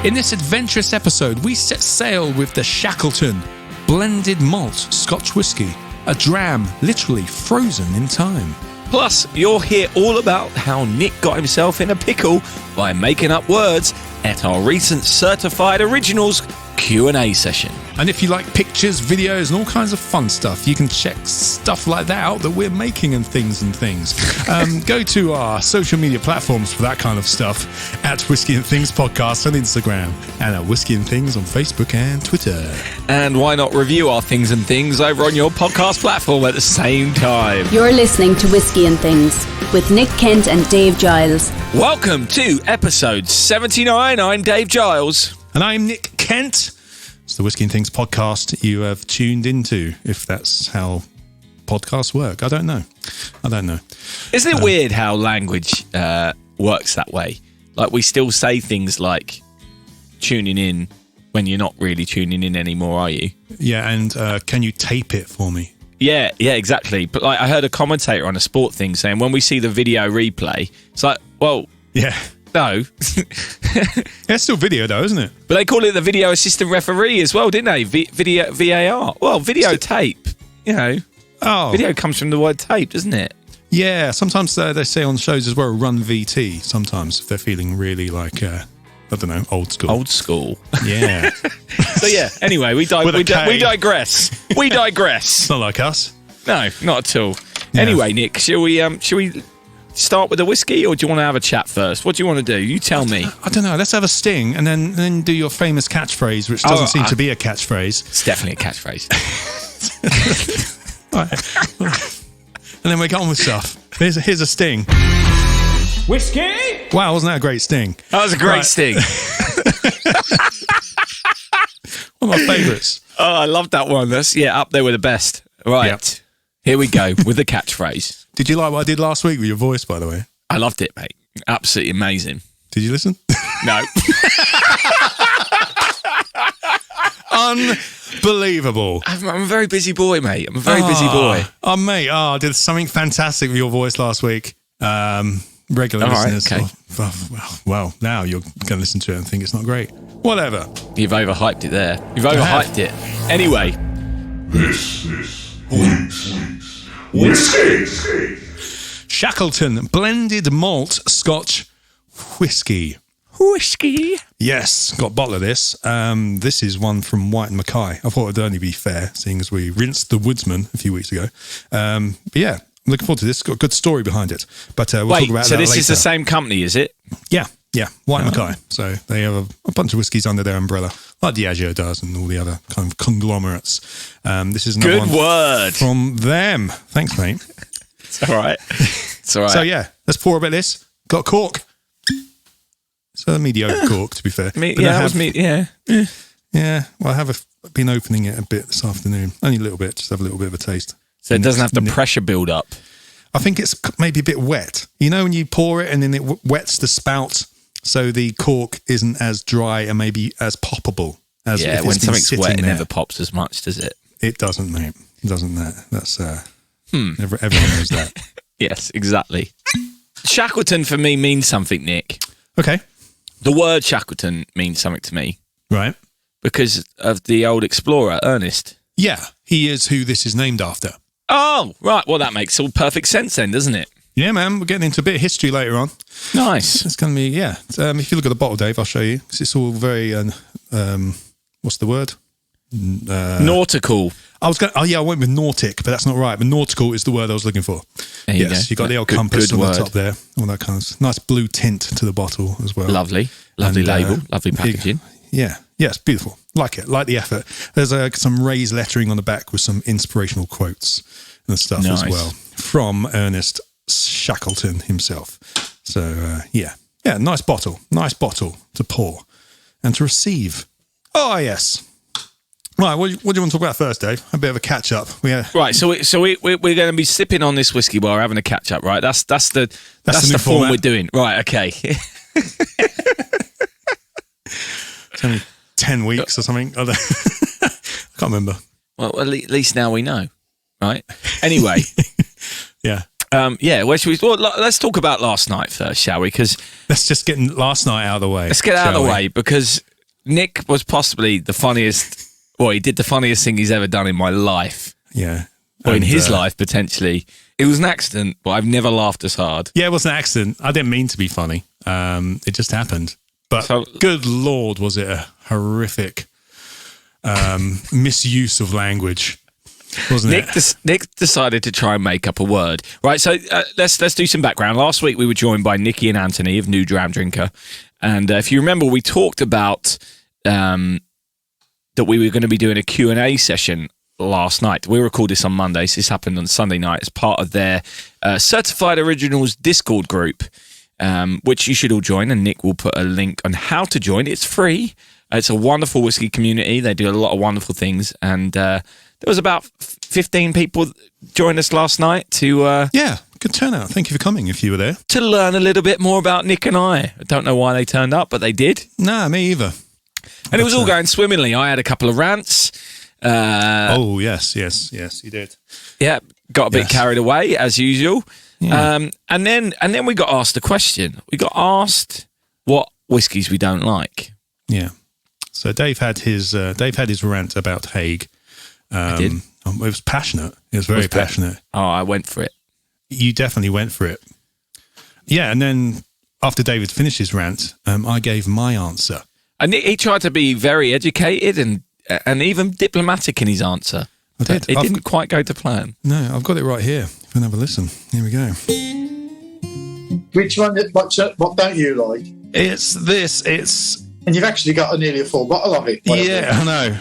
In this adventurous episode, we set sail with the Shackleton Blended Malt Scotch Whisky, a dram literally frozen in time. Plus, you'll hear all about how Nick got himself in a pickle by making up words at our recent Certified Originals Q&A session. And if you like pictures, videos, and all kinds of fun stuff, you can check stuff like that out that we're making and things. Go to our social media platforms for that kind of stuff at Whiskey and Things Podcast on Instagram and at Whiskey and Things on Facebook and Twitter. And why not review our Things and Things over on your podcast platform at the same time? You're listening to Whiskey and Things with Nick Kent and Dave Giles. Welcome to episode 79. I'm Dave Giles. And I'm Nick Kent. It's the Whiskey and Things podcast you have tuned into, if that's how podcasts work. I don't know. Isn't it weird how language works that way? Like, we still say things like tuning in when you're not really tuning in anymore, are you? Yeah, and can you tape it for me? Yeah, exactly. But like, I heard a commentator on a sport thing saying when we see the video replay, it's like, well, yeah. No. It's still video though, isn't it? But they call it the video assistant referee as well, didn't they? Video VAR. Well, videotape, you know. Oh. Video comes from the word tape, doesn't it? Yeah, sometimes they say on shows as well, run VT, sometimes, if they're feeling really like, I don't know, old school. Old school. Yeah. So yeah, anyway, we digress. We digress. It's not like us. No, not at all. Yeah. Anyway, Nick, shall we start with the whiskey, or do you want to have a chat first? What do you want to do? You tell me. I don't know. Let's have a sting and then do your famous catchphrase, which doesn't seem to be a catchphrase. It's definitely a catchphrase. Right. And then we get on with stuff. Here's a sting. Whiskey? Wow, wasn't that a great sting? That was a great sting. One of my favourites. Oh, I love that one. That's up there with the best. Right. Yep. Here we go with the catchphrase. Did you like what I did last week with your voice, by the way? I loved it, mate. Absolutely amazing. Did you listen? No. Unbelievable. I'm a very busy boy, mate. I'm a very busy boy. Oh, mate. I did something fantastic with your voice last week. Regular listeners. Right, okay. Well, now you're going to listen to it and think it's not great. Whatever. You've overhyped it there. You've overhyped it. Anyway. This is Whiskey. Shackleton Blended Malt Scotch Whisky. Whiskey. Yes, got a bottle of this. This is one from White and Mackay. I thought it'd only be fair, seeing as we rinsed the Woodsman a few weeks ago. But yeah, I'm looking forward to this. It's got a good story behind it. But we'll talk about that so this later. is the same company, is it? Yeah, White and Mackay. So they have a bunch of whiskies under their umbrella, like Diageo does and all the other kind of conglomerates. This is another good one word from them. Thanks, mate. It's all right. It's all right. So yeah, let's pour a bit of this. Got a cork. It's a mediocre cork, to be fair. Yeah. Well, I have been opening it a bit this afternoon. Only a little bit, just have a little bit of a taste. So it doesn't have the pressure build up. I think it's maybe a bit wet. You know when you pour it and then it wets the spout, so the cork isn't as dry and maybe as poppable as if it's when been something's sitting wet, there. it never pops as much, does it? It doesn't, mate. It doesn't that. That's everyone knows that. Yes, exactly. Shackleton for me means something, Nick. Okay. The word Shackleton means something to me. Right. Because of the old explorer, Ernest. Yeah, he is who this is named after. Oh, right. Well, that makes all perfect sense then, doesn't it? Yeah, man. We're getting into a bit of history later on. Nice. It's going to be, yeah. If you look at the bottle, Dave, I'll show you. Because it's all very, what's the word? Nautical. I went with nautic, but that's not right. But nautical is the word I was looking for. There you go. You got the old compass on the top there. All that kind of nice blue tint to the bottle as well. Lovely label, lovely packaging. Yeah, it's beautiful. Like it, like the effort. There's some raised lettering on the back with some inspirational quotes and stuff as well from Ernest Shackleton himself. So nice bottle to pour and to receive. Oh yes. Right, what do you want to talk about first, Dave? A bit of a catch up. Right, so we're going to be sipping on this whiskey while we're having a catch up, right? That's the form format we're doing. Right, okay. It's only 10 weeks or something. I can't remember. Well, at least now we know, right? Anyway. Yeah. Where should we? Well, let's talk about last night first, shall we? Because let's just get last night out of the way. Let's get out of the way because Nick was possibly the funniest. Well, he did the funniest thing he's ever done in my life. Yeah. Or in his life, potentially. It was an accident, but I've never laughed as hard. Yeah, it was an accident. I didn't mean to be funny. It just happened. But good Lord, was it a horrific misuse of language, wasn't it? Nick decided to try and make up a word. Right, so let's do some background. Last week, we were joined by Nikki and Anthony of New Dram Drinker. And if you remember, we talked about that we were going to be doing a Q&A session last night. We recorded this on Monday, so this happened on Sunday night as part of their Certified Originals Discord group, which you should all join, and Nick will put a link on how to join. It's free. It's a wonderful whiskey community. They do a lot of wonderful things, and there was about 15 people join us last night to... yeah, good turnout. Thank you for coming if you were there. To learn a little bit more about Nick and I. I don't know why they turned up, but they did. Nah, me either. And it was all going swimmingly. I had a couple of rants. Oh, yes, you did. Yeah, got a bit carried away, as usual. Yeah. And then we got asked a question. We got asked what whiskies we don't like. Yeah. So Dave had his rant about Hague. I did. It was passionate. It was very passionate. Oh, I went for it. You definitely went for it. Yeah, and then after David finished his rant, I gave my answer. And he tried to be very educated and even diplomatic in his answer. I did. It didn't quite go to plan. No, I've got it right here. If you can have a listen. Here we go. Which one? What don't you like? It's this. It's... And you've actually got nearly a full bottle of it. Yeah, I know.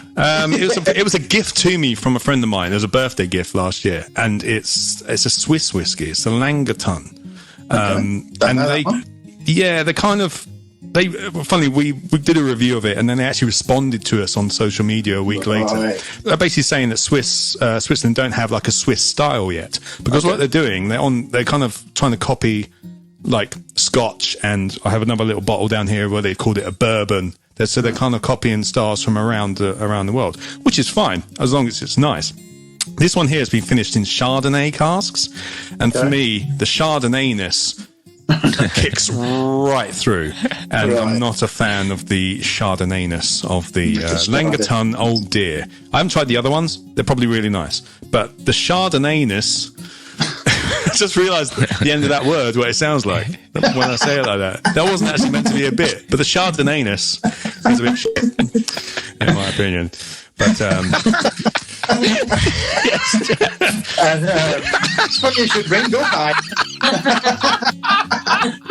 It was a gift to me from a friend of mine. It was a birthday gift last year, and it's a Swiss whiskey. It's a Langerton. They're kind of... Funny, we did a review of it, and then they actually responded to us on social media a week later. They're basically saying that Switzerland don't have like a Swiss style yet, because what they're doing, they're kind of trying to copy like Scotch, and I have another little bottle down here where they've called it a bourbon. So they're kind of copying styles from around the world, which is fine as long as it's nice. This one here has been finished in Chardonnay casks, and for me, the Chardonnay-ness kicks right through, and I'm not a fan of the Chardonnay-ness of the Langerton Old Deer. I haven't tried the other ones. They're probably really nice, but the Chardonnay-ness... I just realised the end of that word, what it sounds like when I say it like that. That wasn't actually meant to be a bit, but the Chardonnay-ness is a bit shit, in my opinion. But it's funny you should ring up, mate.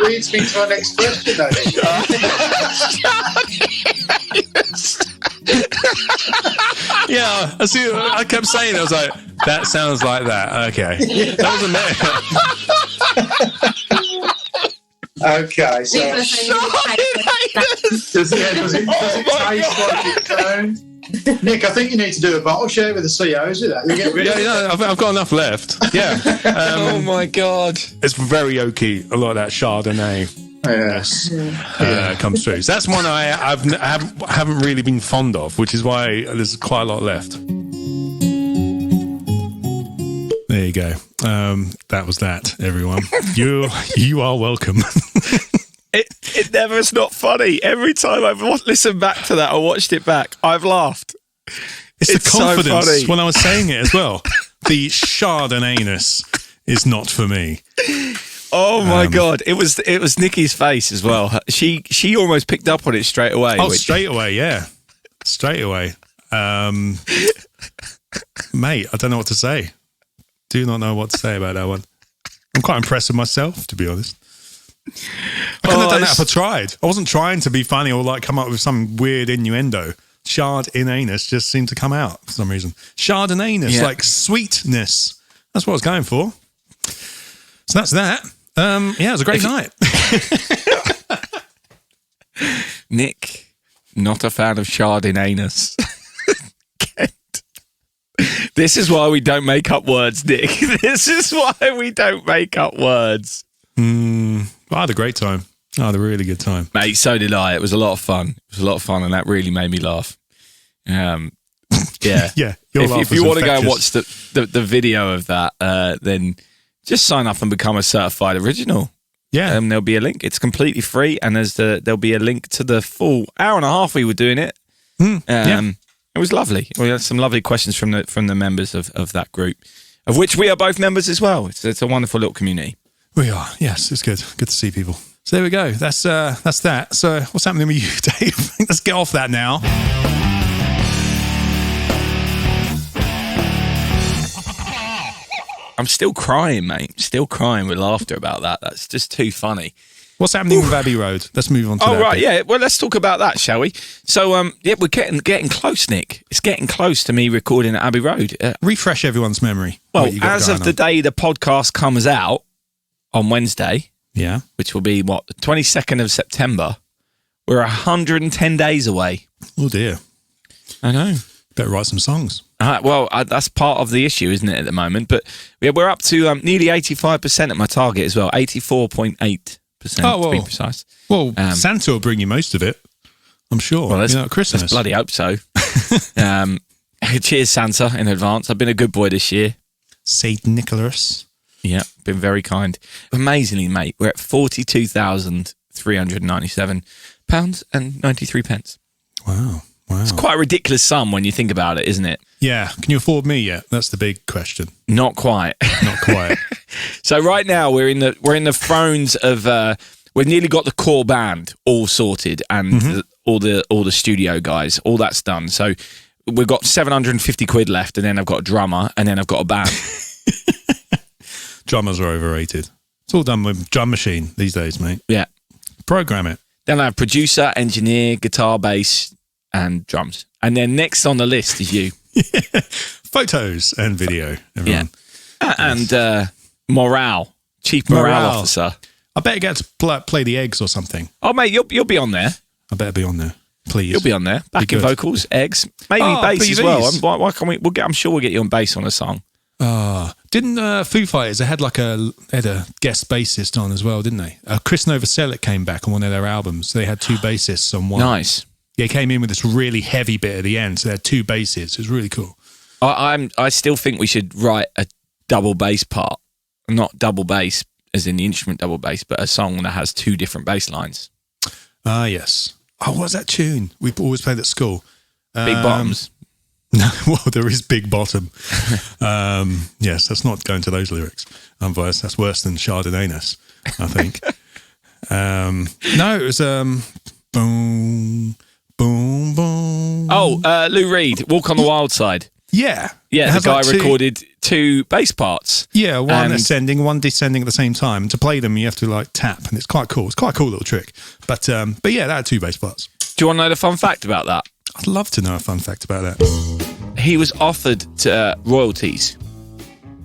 Leads me to our next question, though. Yeah, I see. I kept saying it. I was like, that sounds like that. Okay, that wasn't it. Okay, so does it taste like it sounds? Nick, I think you need to do a bottle share with the COs with that. I've got enough left. Yeah. Oh my god, it's very oaky. A lot of that Chardonnay. Yes, comes through. So that's one I haven't really been fond of, which is why there's quite a lot left. There you go. That was that, everyone. You are welcome. It never is not funny. Every time I've listened back to that or watched it back, I've laughed. It's the confidence so funny. when I was saying it as well. The Chardonnay-ness is not for me. Oh my god! It was Nikki's face as well. She almost picked up on it straight away. Oh, straight away, yeah, straight away. Mate, I don't know what to say. Do not know what to say about that one. I'm quite impressed with myself, to be honest. I couldn't have done that if I tried. I wasn't trying to be funny or like come up with some weird innuendo. Chardonnay-ness just seemed to come out for some reason. Chardonnay-ness, like sweetness. That's what I was going for. So that's that. It was a great night. Nick, not a fan of Chardonnay-ness. This is why we don't make up words, Nick. This is why we don't make up words. I had a great time. I had a really good time. Mate, so did I. It was a lot of fun. And that really made me laugh. Yeah. Yeah. If you want to go and watch the video of that, then just sign up and become a certified original. Yeah. There'll be a link. It's completely free, and there'll be a link to the full hour and a half we were doing it. It was lovely. We had some lovely questions from the members of that group, of which we are both members as well. It's a wonderful little community. We are. Yes, it's good. Good to see people. So there we go. That's that. So what's happening with you, Dave? Let's get off that now. I'm still crying, mate. Still crying with laughter about that. That's just too funny. What's happening with Abbey Road? Let's move on to that. Oh, right, bit. yeah. Well, let's talk about that, shall we? So, we're getting close, Nick. It's getting close to me recording at Abbey Road. Refresh everyone's memory. Well, as of the day the podcast comes out on Wednesday, yeah, which will be, the 22nd of September, we're 110 days away. Oh, dear. I know. Better write some songs. That's part of the issue, isn't it, at the moment? But we're up to nearly 85% at my target as well, 84.8% to be precise. Well, Santa will bring you most of it, I'm sure. Well, at Christmas. Let's bloody hope so. Cheers, Santa, in advance. I've been a good boy this year. Saint Nicholas. Yeah, been very kind. Amazingly, mate, we're at £42,397.93. Wow. It's quite a ridiculous sum when you think about it, isn't it? Yeah. Can you afford me yet? That's the big question. Not quite. Not quite. So right now we're in the thrones of we've nearly got the core band all sorted and all the studio guys, all that's done. So we've got 750 quid left, and then I've got a drummer, and then I've got a band. Drummers are overrated. It's all done with drum machine these days, mate. Yeah. Program it. Then I have producer, engineer, guitar, bass, and drums. And then next on the list is you. Photos and video. Everyone. Yeah. And chief morale officer. I better get to play the eggs or something. Oh, mate, you'll be on there. I better be on there. Please. You'll be on there. Backing vocals, eggs, maybe bass as well. Why can't we? I'm sure we'll get you on bass on a song. Didn't Foo Fighters? They had a guest bassist on as well, didn't they? Chris Novoselic came back on one of their albums. So they had two bassists on one. Nice. Yeah, he came in with this really heavy bit at the end. So they had two basses. It was really cool. I still think we should write a double bass part, not double bass as in the instrument double bass, but a song that has two different bass lines. Yes. Oh, what was that tune? We've always played at school. Big Bottoms. No, well, there is Big Bottom. Yes, let's not go into those lyrics. Otherwise, that's worse than Chardonnay-ness, I think. No, it was boom, boom, boom. Oh, Lou Reed, Walk on the Wild Side. Yeah. Yeah, the guy recorded two bass parts. Yeah, one ascending, one descending at the same time. To play them, you have to tap, and it's quite cool. It's quite a cool little trick. But yeah, that had two bass parts. Do you want to know the fun fact about that? I'd love to know a fun fact about that. He was offered royalties.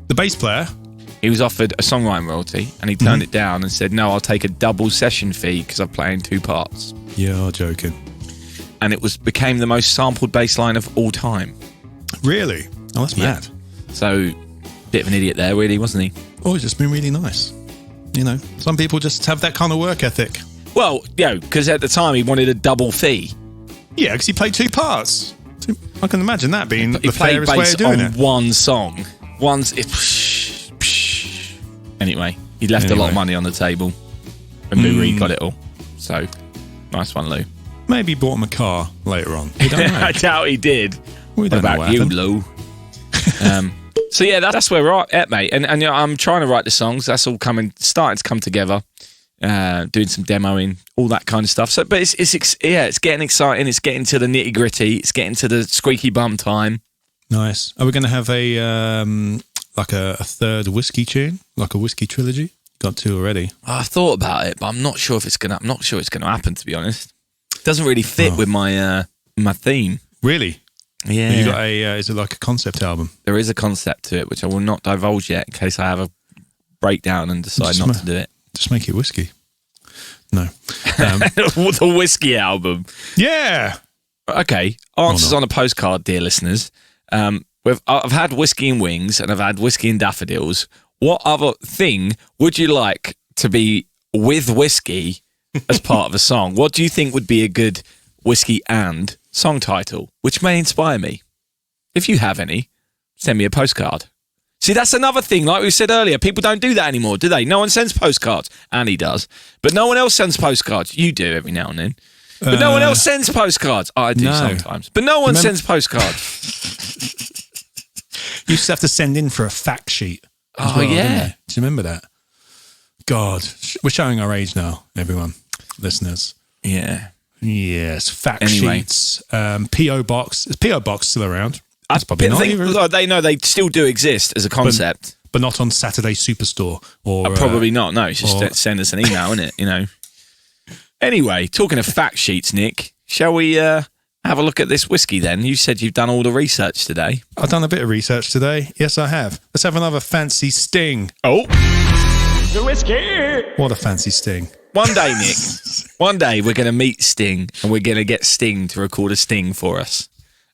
The bass player? He was offered a songwriting royalty, and he turned it down and said, no, I'll take a double session fee because I'm playing two parts. You're joking. And it became the most sampled bass line of all time. Really? Oh, that's mad. So, bit of an idiot there, really, wasn't he? Oh, he's just been really nice. You know, some people just have that kind of work ethic. Well, because at the time he wanted a double fee. Yeah, because he played two parts. I can imagine that being the fairest way of doing it. One song. Anyway, he left a lot of money on the table, and Lou Reed got it all. So, nice one, Lou. Maybe he bought him a car later on. We don't know. I doubt he did. We don't know about you, Lou? So yeah, that's where we're at, mate. And I'm trying to write the songs. That's all starting to come together. Doing some demoing, all that kind of stuff. So, but it's getting exciting. It's getting to the nitty gritty. It's getting to the squeaky bum time. Nice. Are we going to have a third whiskey tune, like a whiskey trilogy? Got two already. I thought about it, but I'm not sure if it's gonna. I'm not sure it's going to happen. To be honest, it doesn't really fit with my my theme. Really? Yeah. You got is it like a concept album? There is a concept to it, which I will not divulge yet in case I have a breakdown and decide not to do it. Just make it whiskey. No. The whiskey album. Yeah. Okay. Answers on a postcard, dear listeners. I've had whiskey and wings and I've had whiskey and daffodils. What other thing would you like to be with whiskey as part of a song? What do you think would be a good whiskey and song title, which may inspire me? If you have any, send me a postcard. See, that's another thing. Like we said earlier, people don't do that anymore, do they? No one sends postcards. Annie does. But no one else sends postcards. You do every now and then. But no one else sends postcards. I do sometimes. But no one sends postcards. You used to have to send in for a fact sheet. Oh, yeah. Do you remember that? God, we're showing our age now, everyone, listeners. Yeah. Yes, fact sheets. P.O. Box. Is P.O. Box still around? That's probably not. They know they still do exist as a concept. But not on Saturday Superstore. Or probably not. No, it's just send us an email, isn't it? You know. Anyway, talking of fact sheets, Nick, shall we have a look at this whiskey then? You said you've done all the research today. I've done a bit of research today. Yes, I have. Let's have another fancy sting. Oh. The whiskey. What a fancy sting. One day, Nick, one day we're going to meet Sting and we're going to get Sting to record a sting for us.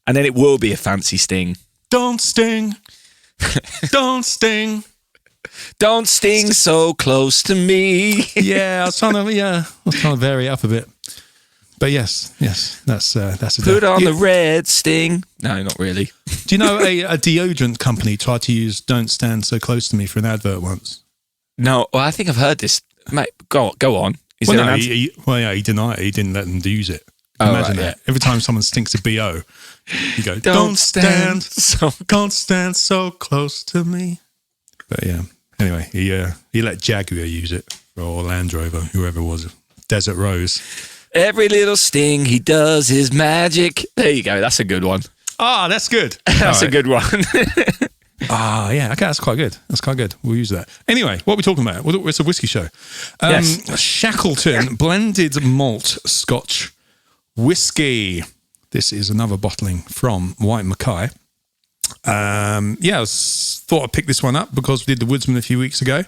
And then it will be a fancy sting. Don't sting. Don't sting. Don't sting so close to me. Yeah, I was trying to vary up a bit. But yes, that's a Put on the red sting. No, not really. Do you know a deodorant company tried to use "Don't Stand So Close to Me" for an advert once? No, well, I think I've heard this. Mate, go on. He denied it. He didn't let them use it. Imagine that. Every time someone stinks a BO, you go, don't stand so close to me. But yeah, anyway, he let Jaguar use it, or Land Rover, whoever it was, Desert Rose. Every little sting he does is magic. There you go. That's a good one. Ah, that's good. That's a good one. Yeah. Okay, that's quite good. We'll use that. Anyway, what are we talking about? It's a whiskey show. Yes. Shackleton Blended Malt Scotch Whisky. This is another bottling from White Mackay. I thought I'd pick this one up because we did the Woodsman a few weeks ago,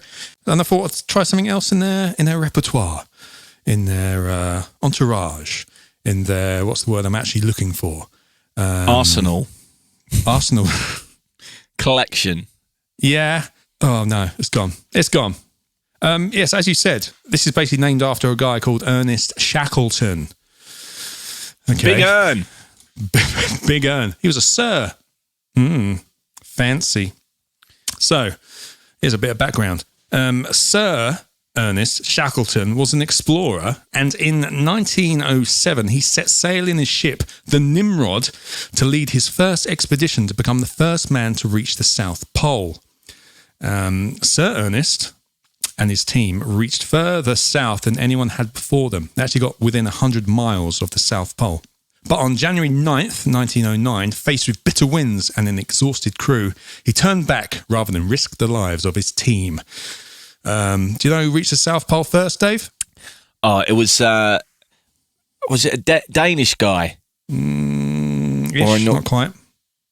and I thought I'd try something else in their repertoire, in their entourage, in their, what's the word I'm actually looking for? Arsenal collection. Yeah. Oh no, it's gone. Yes, as you said, this is basically named after a guy called Ernest Shackleton. Okay. Big Ern. Big Ern. He was a sir. Fancy. So, here's a bit of background. Sir Ernest Shackleton was an explorer, and in 1907 he set sail in his ship, the Nimrod, to lead his first expedition to become the first man to reach the South Pole. Sir Ernest and his team reached further south than anyone had before them. They actually got within 100 miles of the South Pole. But on January 9th, 1909, faced with bitter winds and an exhausted crew, he turned back rather than risk the lives of his team. Do you know who reached the South Pole first, Dave? Oh, it was it a Danish guy? Not quite.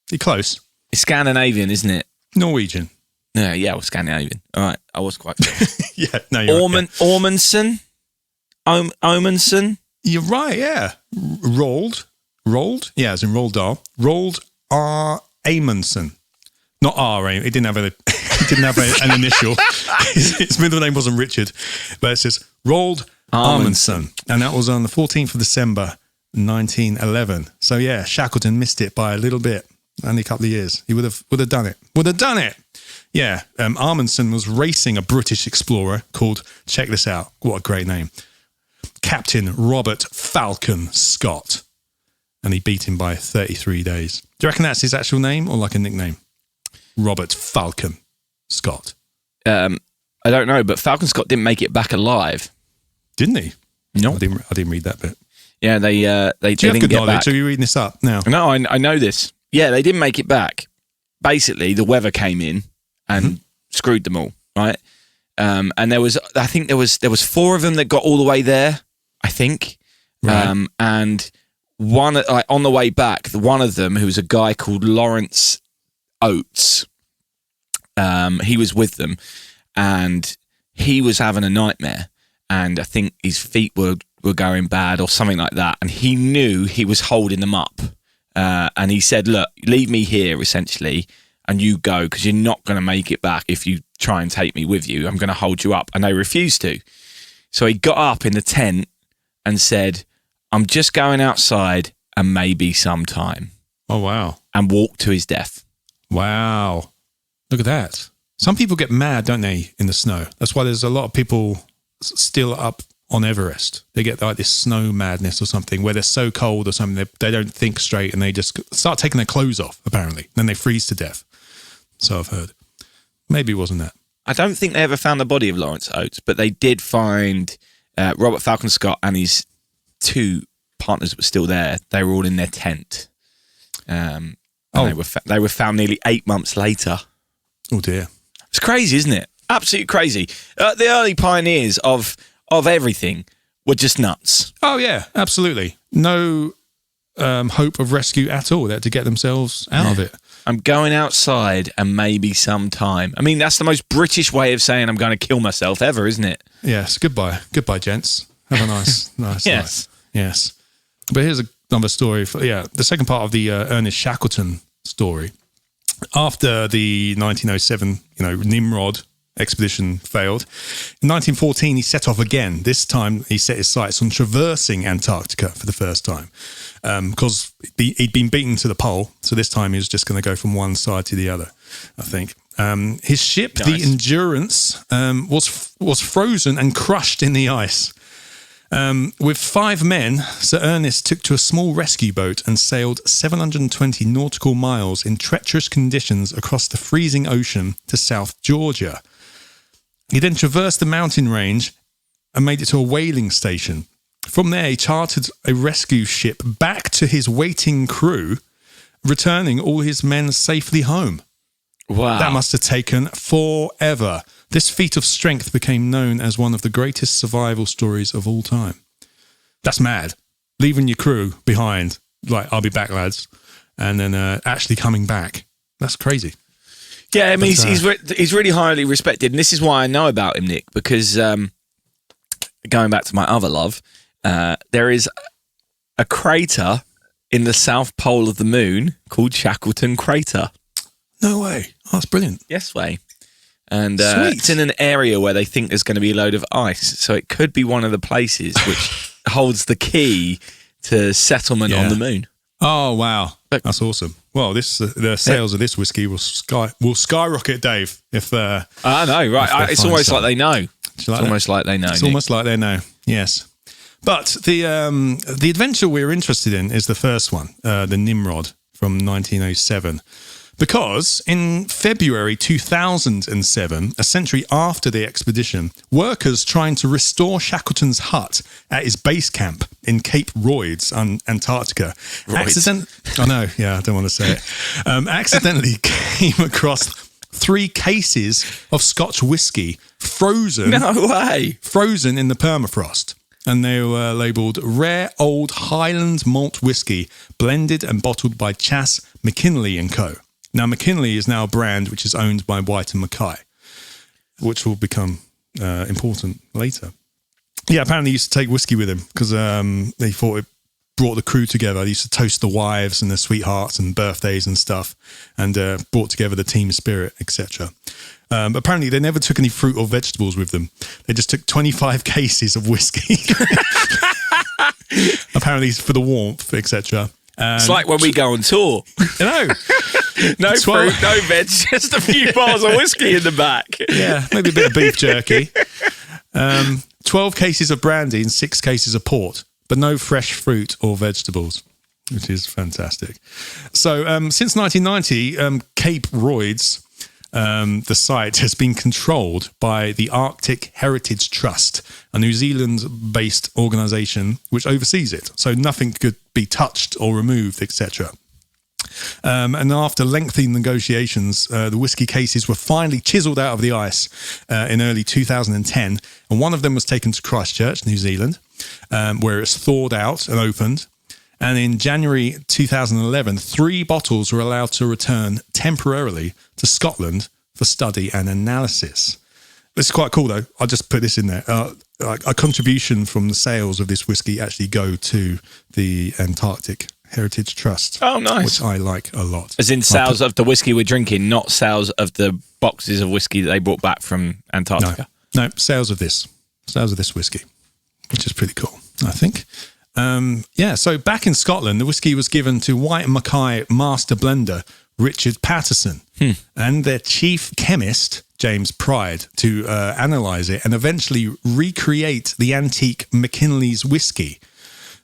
You're close. It's Scandinavian, isn't it? Norwegian. Yeah, well, Scandinavian. All right, I was quite close. Yeah, no, you're right. Ormondson? Omundson? You're right, yeah. Roald? Yeah, as in Roald Dahl. Roald R. Amundsen. Not R. He didn't have an initial. His middle name wasn't Richard, but it says Roald Amundsen. And that was on the 14th of December, 1911. So yeah, Shackleton missed it by a little bit. Only a couple of years. He would have done it. Would have done it. Yeah, Amundsen was racing a British explorer called, check this out, what a great name, Captain Robert Falcon Scott. And he beat him by 33 days. Do you reckon that's his actual name or like a nickname? Robert Falcon Scott. I don't know, but Falcon Scott didn't make it back alive. Didn't he? No. I didn't read that bit. Yeah, they Do you have didn't good get knowledge? back. Are you reading this up now? No, I know this. Yeah, they didn't make it back. Basically, the weather came in and screwed them all, right? And there was 4 of them that got all the way there, I think. Right. And one on the way back, one of them, who was a guy called Lawrence Oates, he was with them, and he was having a nightmare, and I think his feet were going bad or something like that, and he knew he was holding them up, and he said, look, leave me here essentially, and you go, because you're not going to make it back if you try and take me with you. I'm going to hold you up. And they refused to. So he got up in the tent and said, I'm just going outside and maybe sometime. Oh, wow. And walked to his death. Wow. Look at that. Some people get mad, don't they, in the snow? That's why there's a lot of people still up on Everest. They get like this snow madness or something where they're so cold or something, they don't think straight and they just start taking their clothes off, apparently. Then they freeze to death. So I've heard. Maybe it wasn't that. I don't think they ever found the body of Lawrence Oates, but they did find Robert Falcon Scott and his 2 partners that were still there. They were all in their tent. They were found nearly 8 months later. Oh dear. It's crazy, isn't it? Absolutely crazy. The early pioneers of everything were just nuts. Oh yeah, absolutely. No hope of rescue at all. They had to get themselves out of it. I'm going outside and maybe sometime. I mean, that's the most British way of saying I'm going to kill myself ever, isn't it? Yes. Goodbye, gents. Have a nice yes. life. Yes. But here's another story. The second part of the Ernest Shackleton story. After the 1907, Nimrod expedition failed, in 1914 he set off again. This time he set his sights on traversing Antarctica for the first time because he'd been beaten to the pole. So this time he was just going to go from one side to the other, I think. His ship, the Endurance, was frozen and crushed in the ice. With 5 men, Sir Ernest took to a small rescue boat and sailed 720 nautical miles in treacherous conditions across the freezing ocean to South Georgia. He then traversed the mountain range and made it to a whaling station. From there, he chartered a rescue ship back to his waiting crew, returning all his men safely home. Wow. That must have taken forever. This feat of strength became known as one of the greatest survival stories of all time. That's mad. Leaving your crew behind, like, I'll be back, lads, and then actually coming back. That's crazy. Yeah, I mean, he's really highly respected, and this is why I know about him, Nick, because going back to my other love, there is a crater in the south pole of the moon called Shackleton Crater. No way. Oh, that's brilliant. Yes way. And it's in an area where they think there's going to be a load of ice, so it could be one of the places which holds the key to settlement on the moon. Oh, wow. That's awesome. Well, the sales of this whiskey will skyrocket, Dave. If I know, right? It's almost like they know. It's almost like they know. It's almost like they know. Yes. But the adventure we're interested in is the first one, the Nimrod from 1907. Because in February 2007, a century after the expedition, workers trying to restore Shackleton's hut at his base camp in Cape Royds on Antarctica accidentally came across 3 cases of Scotch whiskey frozen in the permafrost. And they were labelled Rare Old Highland Malt Whisky, blended and bottled by Chas McKinley & Co. Now, McKinley is now a brand which is owned by White & Mackay, which will become important later. Yeah, apparently he used to take whiskey with him because they thought it brought the crew together. They used to toast the wives and their sweethearts and birthdays and stuff, and brought together the team spirit, etc. Apparently they never took any fruit or vegetables with them. They just took 25 cases of whiskey. Apparently for the warmth, etc. It's like when we go on tour. No fruit, no veg, just a few bars of whiskey in the back. Yeah, maybe a bit of beef jerky. 12 cases of brandy and 6 cases of port, but no fresh fruit or vegetables, which is fantastic. So since 1990, Cape Royds, the site, has been controlled by the Arctic Heritage Trust, a New Zealand-based organisation which oversees it. So nothing could be touched or removed, etc. And after lengthy negotiations, the whiskey cases were finally chiselled out of the ice in early 2010. And one of them was taken to Christchurch, New Zealand, where it's thawed out and opened. And in January 2011, 3 bottles were allowed to return temporarily to Scotland for study and analysis. It's quite cool, though. I'll just put this in there. A contribution from the sales of this whiskey actually go to the Antarctic Heritage Trust. Oh, nice. Which I like a lot. As in sales of the whiskey we're drinking, not sales of the boxes of whiskey that they brought back from Antarctica. No, sales of this whiskey, which is pretty cool, I think. So back in Scotland, the whiskey was given to White & Mackay Master Blender Richard Patterson and their chief chemist, James Pride, to analyze it and eventually recreate the antique McKinley's whiskey.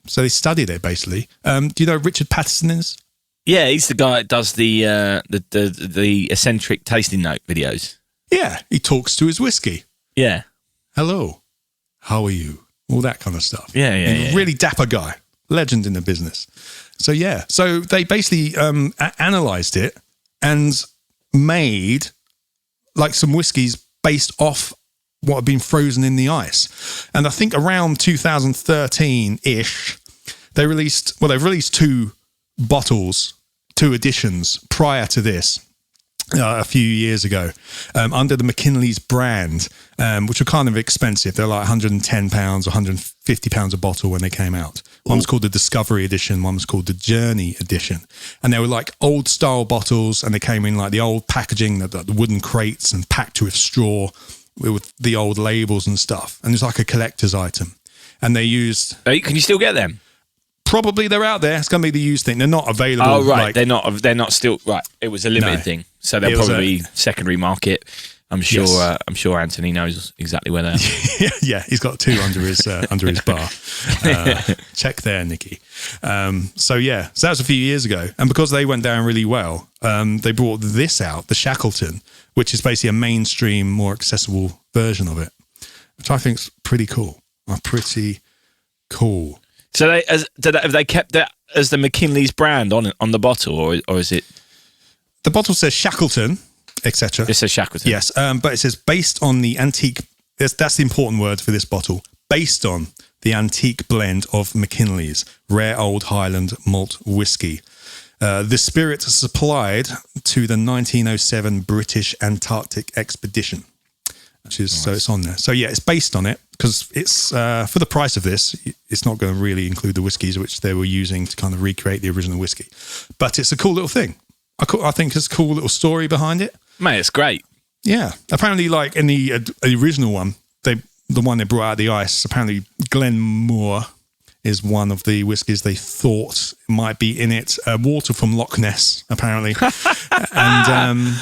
So they studied it, basically. Do you know who Richard Patterson is? Yeah, he's the guy that does the eccentric tasting note videos. Yeah, he talks to his whiskey. Yeah. Hello, how are you? All that kind of stuff. Yeah. He's a really dapper guy, legend in the business. So yeah, so they basically analysed it and made like some whiskies based off what had been frozen in the ice. And I think around 2013-ish, they've released 2 bottles, 2 editions prior to this. A few years ago, under the McKinley's brand, which were kind of expensive. They're like £110 or £150 a bottle when they came out. One was called the Discovery Edition, one was called the Journey Edition. And they were like old style bottles, and they came in like the old packaging, the wooden crates, and packed with straw with the old labels and stuff. And it's like a collector's item. And they used... Can you still get them? Probably they're out there. It's going to be the used thing. They're not available. Oh, right. Like, they're not still... Right. It was a limited thing. So they'll probably secondary market. I'm sure. Yes. I'm sure Anthony knows exactly where they are. Yeah, he's got 2 under his bar. Check there, Nicky. So that was a few years ago, and because they went down really well, they brought this out, the Shackleton, which is basically a mainstream, more accessible version of it, which I think is pretty cool. Pretty cool. So have they kept that as the McKinley's brand on the bottle, or is it? The bottle says Shackleton, etc. It says Shackleton. Yes, but it says based on the antique. That's the important word for this bottle. Based on the antique blend of McKinley's rare old Highland malt whiskey. The spirit supplied to the 1907 British Antarctic expedition, which is nice. So it's on there. So yeah, it's based on it because it's for the price of this, it's not going to really include the whiskies which they were using to kind of recreate the original whiskey, but it's a cool little thing. I think there's a cool little story behind it. Mate, it's great. Yeah. Apparently, like in the original one, the one they brought out of the ice, apparently Glenmore is one of the whiskies they thought might be in it. Water from Loch Ness, apparently. And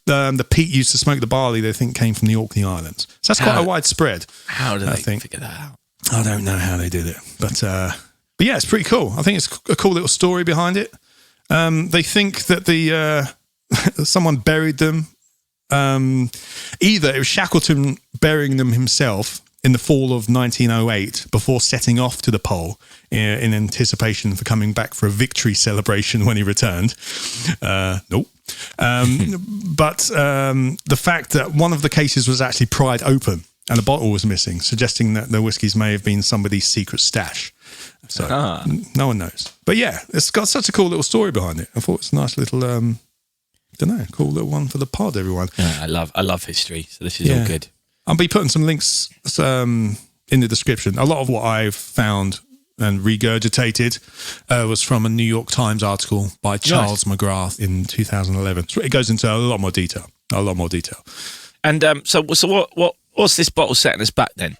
the peat used to smoke the barley they think came from the Orkney Islands. So that's quite a widespread. How did they figure that out? I don't know how they did it. But yeah, it's pretty cool. I think it's a cool little story behind it. They think that someone buried them. Either it was Shackleton burying them himself in the fall of 1908 before setting off to the pole in anticipation for coming back for a victory celebration when he returned. Nope. But the fact that one of the cases was actually pried open and a bottle was missing, suggesting that the whiskies may have been somebody's secret stash. So no one knows. But yeah, it's got such a cool little story behind it. I thought it's a nice little, cool little one for the pod, everyone. Yeah, I love history, so this is all good. I'll be putting some links in the description. A lot of what I've found and regurgitated was from a New York Times article by Charles McGrath in 2011. So it goes into a lot more detail. And so what's this bottle setting us back then?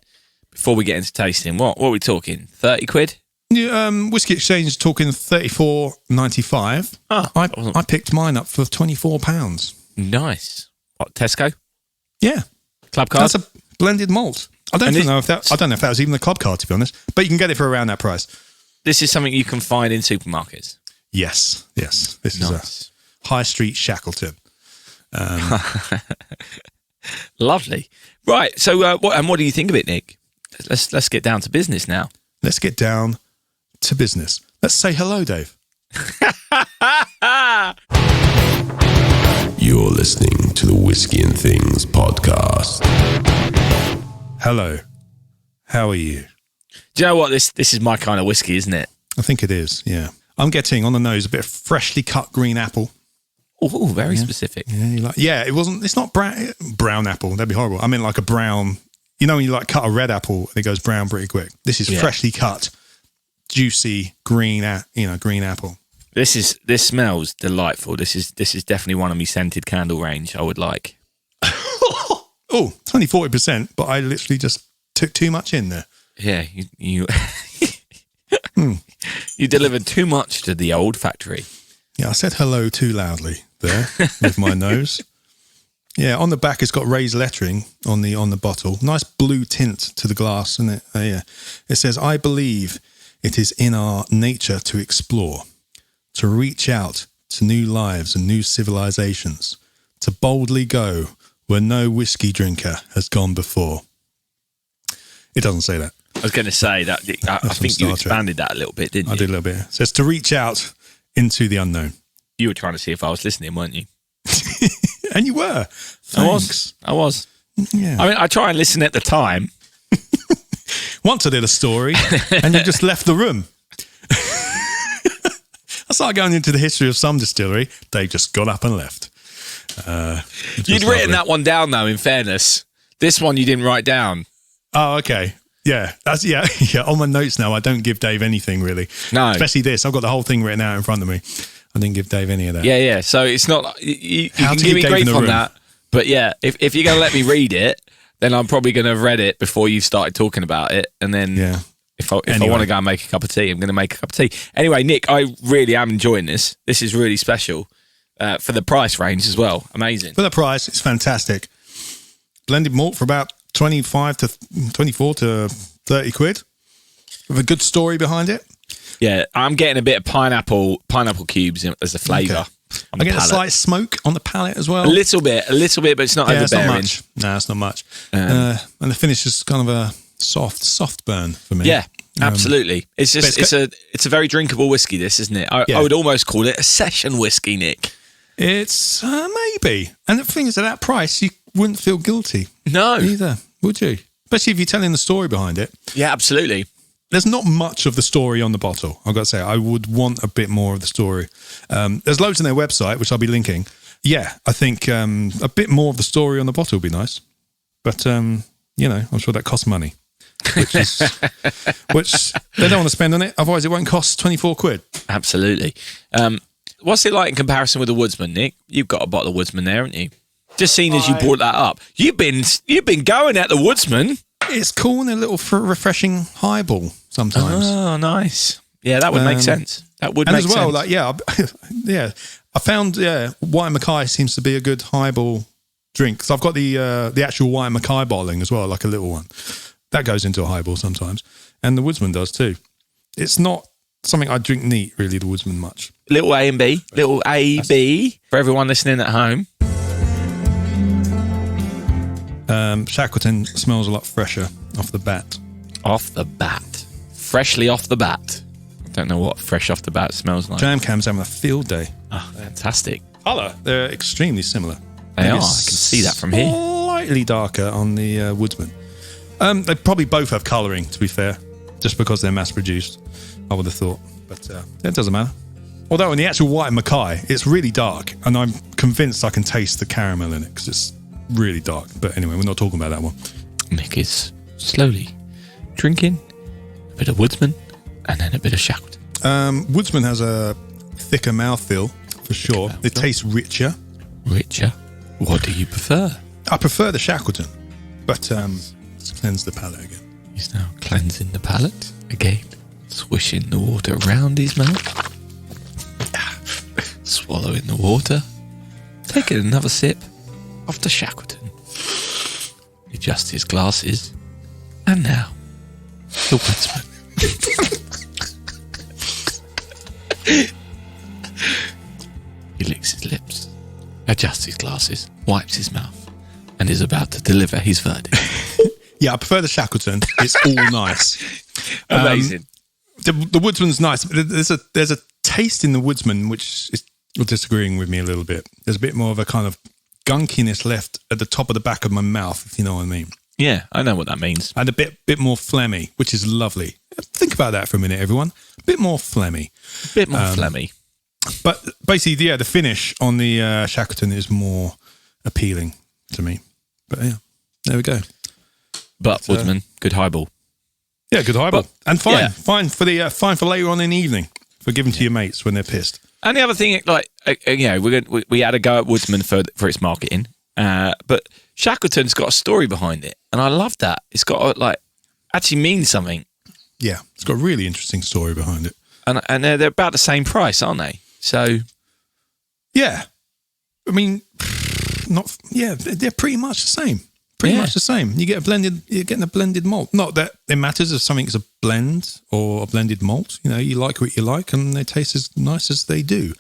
Before we get into tasting, what are we talking? 30 quid? Yeah, Whiskey Exchange talking $34.95. I picked mine up for £24. Nice. What, Tesco? Yeah. Club card? That's a blended malt. I don't know if that was even a club card, to be honest. But you can get it for around that price. This is something you can find in supermarkets. Yes. This is a high street Shackleton. Lovely. Right. So, what do you think of it, Nick? Let's get down to business now. Let's get down to business. Let's say hello, Dave. You're listening to the Whiskey and Things podcast. Hello. How are you? Do you know what? This is my kind of whiskey, isn't it? I think it is, yeah. I'm getting on the nose a bit of freshly cut green apple. Oh, very specific. Yeah, it's not brown apple. That'd be horrible. I mean, like a brown, you know, when you like cut a red apple and it goes brown pretty quick. This is freshly cut, juicy green apple. This smells delightful. This is definitely one of my scented candle range I would like. Oh, it's only 40%, but I literally just took too much in there. Yeah, you you delivered too much to the old factory. Yeah, I said hello too loudly there with my nose. Yeah, on the back it's got raised lettering on the bottle. Nice blue tint to the glass, isn't it? Yeah. It says, "I believe it is in our nature to explore, to reach out to new lives and new civilizations, to boldly go where no whiskey drinker has gone before." It doesn't say that. I was going to say that. I think you expanded that a little bit, didn't you? I did a little bit. It says to reach out into the unknown. You were trying to see if I was listening, weren't you? And you were. Thanks. I was. Yeah. I mean, I try and listen at the time. Once I did a story and you just left the room. I started going into the history of some distillery. They just got up and left. You'd written that one down, though, in fairness. This one you didn't write down. Oh, okay. Yeah. Yeah. On my notes now, I don't give Dave anything, really. No. Especially this. I've got the whole thing written out in front of me. I didn't give Dave any of that. Yeah. So it's not... You can give me grief on that. But yeah, if you're going to let me read it, then I'm probably going to have read it before you've started talking about it. And then if I want to go and make a cup of tea, I'm going to make a cup of tea. Anyway, Nick, I really am enjoying this. This is really special for the price range as well. Amazing. For the price, it's fantastic. Blended malt for about 24 to 30 quid with a good story behind it. Yeah, I'm getting a bit of pineapple cubes as a flavour. Okay. I'm getting a slight smoke on the palate as well. A little bit, but it's not overbearing. It's not much. No, it's not much. And the finish is kind of a soft burn for me. Yeah, absolutely. It's a very drinkable whiskey, this, isn't it? I would almost call it a session whiskey, Nick. It's maybe. And the thing is, at that price, you wouldn't feel guilty. No. Either, would you? Especially if you're telling the story behind it. Yeah, absolutely. There's not much of the story on the bottle. I've got to say, I would want a bit more of the story. There's loads on their website, which I'll be linking. Yeah, I think a bit more of the story on the bottle would be nice. But, I'm sure that costs money. Which they don't want to spend on it. Otherwise, it won't cost 24 quid. Absolutely. What's it like in comparison with the Woodsman, Nick? You've got a bottle of Woodsman there, haven't you? Just seeing as you brought that up. You've been going at the Woodsman. It's cool and a little refreshing highball sometimes. Oh, nice. Yeah, that would make sense. That would make sense. And as well, I found, White Mackay seems to be a good highball drink. Because I've got the actual White Mackay bottling as well, like a little one. That goes into a highball sometimes. And the Woodsman does too. It's not something I drink neat, really, the Woodsman much. Little A and B. Little A, B for everyone listening at home. Shackleton smells a lot fresher off the bat. Off the bat. Freshly off the bat. I don't know what fresh off the bat smells like. Jam Cam's having a field day. Oh, fantastic. Colour, they're extremely similar. They are. I can see that from here. Slightly darker on the Woodsman. They probably both have colouring, to be fair, just because they're mass-produced, I would have thought. But it doesn't matter. Although in the actual White Mackay, it's really dark, and I'm convinced I can taste the caramel in it, because it's really dark. But anyway, we're not talking about that one. Nick is slowly drinking a bit of Woodsman and then a bit of Shackleton. Woodsman has a thicker mouthfeel, for sure. It tastes richer. Richer? What do you prefer? I prefer the Shackleton, but let's cleanse the palate again. He's now cleansing the palate again, swishing the water around his mouth, swallowing the water, taking another sip of the Shackleton. He adjusts his glasses, and now the Woodsman. He licks his lips, adjusts his glasses, wipes his mouth, and is about to deliver his verdict. Yeah, I prefer the Shackleton. It's all nice. Amazing. The Woodsman's nice. There's a taste in the Woodsman which is disagreeing with me a little bit. There's a bit more of a kind of gunkiness left at the top of the back of my mouth, if you know what I mean. Yeah, I know what that means. And a bit more phlegmy, which is lovely. Think about that for a minute, everyone. A bit more phlegmy. A bit more phlegmy. But basically, yeah, the finish on the Shackleton is more appealing to me. But yeah, there we go. But Woodsman, good highball. Yeah, good highball. And fine. Yeah. Fine for later on in the evening. For giving to your mates when they're pissed. And the other thing, like, we had a go at Woodsman for its marketing, but Shackleton's got a story behind it, and I love that. It's got actually means something. Yeah, it's got a really interesting story behind it. And they're about the same price, aren't they? So Yeah. I mean, they're pretty much the same. Pretty much the same. You're getting a blended malt. Not that it matters if something's a blend or a blended malt. You know, you like what you like and they taste as nice as they do.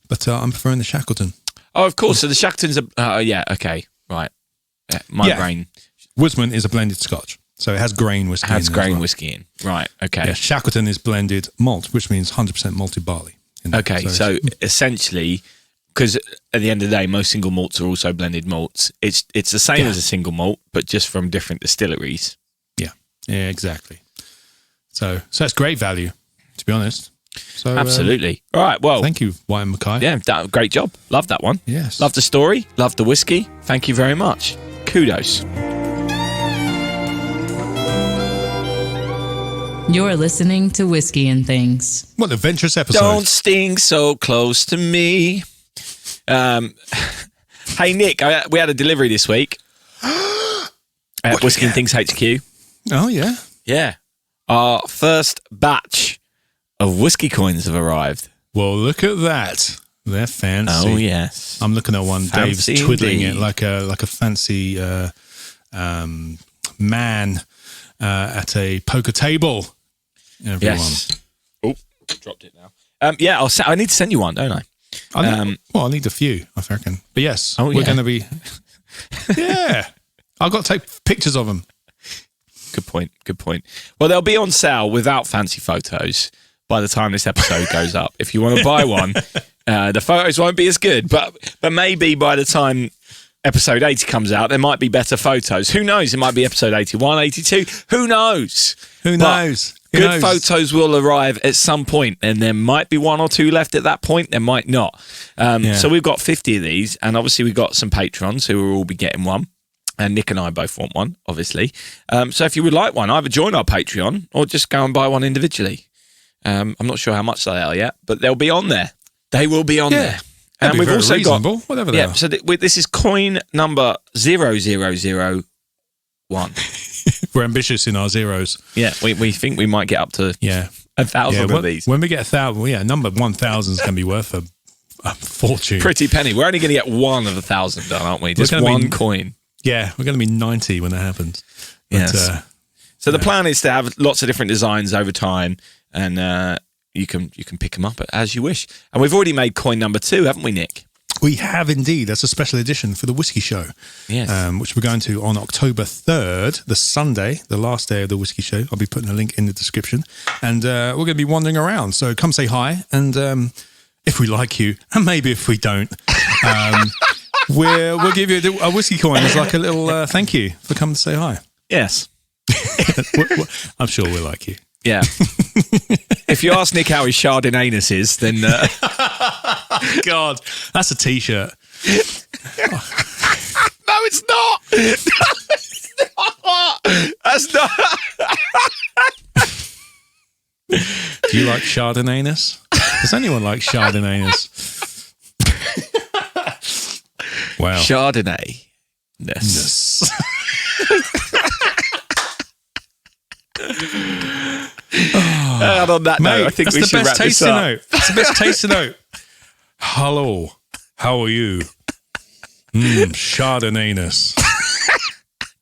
But I'm preferring the Shackleton. Oh, of course. So the Shackleton's okay. Right. Yeah, my brain. Wisman is a blended Scotch. So it has grain whiskey in. Has grain whiskey in. Right, okay. Yeah, Shackleton is blended malt, which means 100% malted barley. Okay, so essentially, because at the end of the day, most single malts are also blended malts. It's the same as a single malt, but just from different distilleries. Yeah, exactly. So that's great value, to be honest. So absolutely. All right, well. Thank you, Wyatt Mackay. Yeah, great job. Love that one. Yes. Love the story. Love the whiskey. Thank you very much. Kudos. You're listening to Whiskey and Things. What an adventurous episode. Don't sting so close to me. Hey, Nick, we had a delivery this week at Whiskey and Things HQ. Oh, yeah? Yeah. Our first batch of whiskey coins have arrived. Well, look at that. They're fancy. Oh, yes. I'm looking at one. Fancy Dave's twiddling indeed. it like a fancy man at a poker table. Everyone. Yes. Oh, dropped it now. I need to send you one, don't I? I need a few, I reckon. But yes, we're going to be... Yeah. I've got to take pictures of them. Good point. Well, they'll be on sale without fancy photos by the time this episode goes up. If you want to buy one, the photos won't be as good, but maybe by the time episode 80 comes out, there might be better photos. Who knows? It might be episode 81, 82. Who knows? Good photos will arrive at some point, and there might be one or two left at that point. There might not. So we've got 50 of these, and obviously we've got some patrons who will all be getting one. And Nick and I both want one, obviously. So if you would like one, either join our Patreon or just go and buy one individually. I'm not sure how much they are yet, but they'll be on there. They will be on there. And we've also got whatever they are. So this is coin number 0001. We're ambitious in our zeros. Yeah, we think we might get up to 1,000 of these. When we get 1,000, number 1,000 is going to be worth a fortune. Pretty penny. We're only going to get one of 1,000 done, aren't we? Just one coin. Yeah, we're going to be 90 when that happens. But, yes. So the plan is to have lots of different designs over time, and you can pick them up as you wish. And we've already made coin number 2, haven't we, Nick? We have indeed. That's a special edition for the Whiskey Show, which we're going to on October 3rd, the Sunday, the last day of the Whiskey Show. I'll be putting a link in the description. And we're going to be wandering around. So come say hi. And if we like you, and maybe if we don't, we'll give you a whiskey coin as like a little thank you for coming to say hi. Yes. I'm sure we'll like you. Yeah. If you ask Nick how his Chardonnay is, then... God, that's a T-shirt. No, it's not. That's not. Do you like Chardonnay? Does anyone like Chardonnay? Wow. Chardonnay. Yes. And on that note, I think we should wrap this up. That's the best tasting note. Hello, how are you? Chardonnay.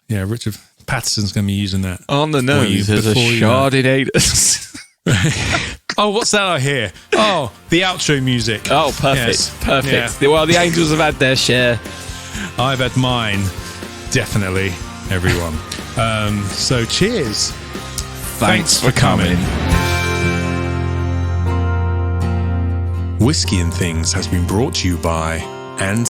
Yeah, Richard Patterson's going to be using that. On the nose, there's a Chardonnay. Oh, what's that I hear? Oh, the outro music. Oh, perfect. Yes. Perfect. Yeah. Well, the Angels have had their share. I've had mine. Definitely, everyone. So cheers. Thanks for coming. Whiskey and Things has been brought to you by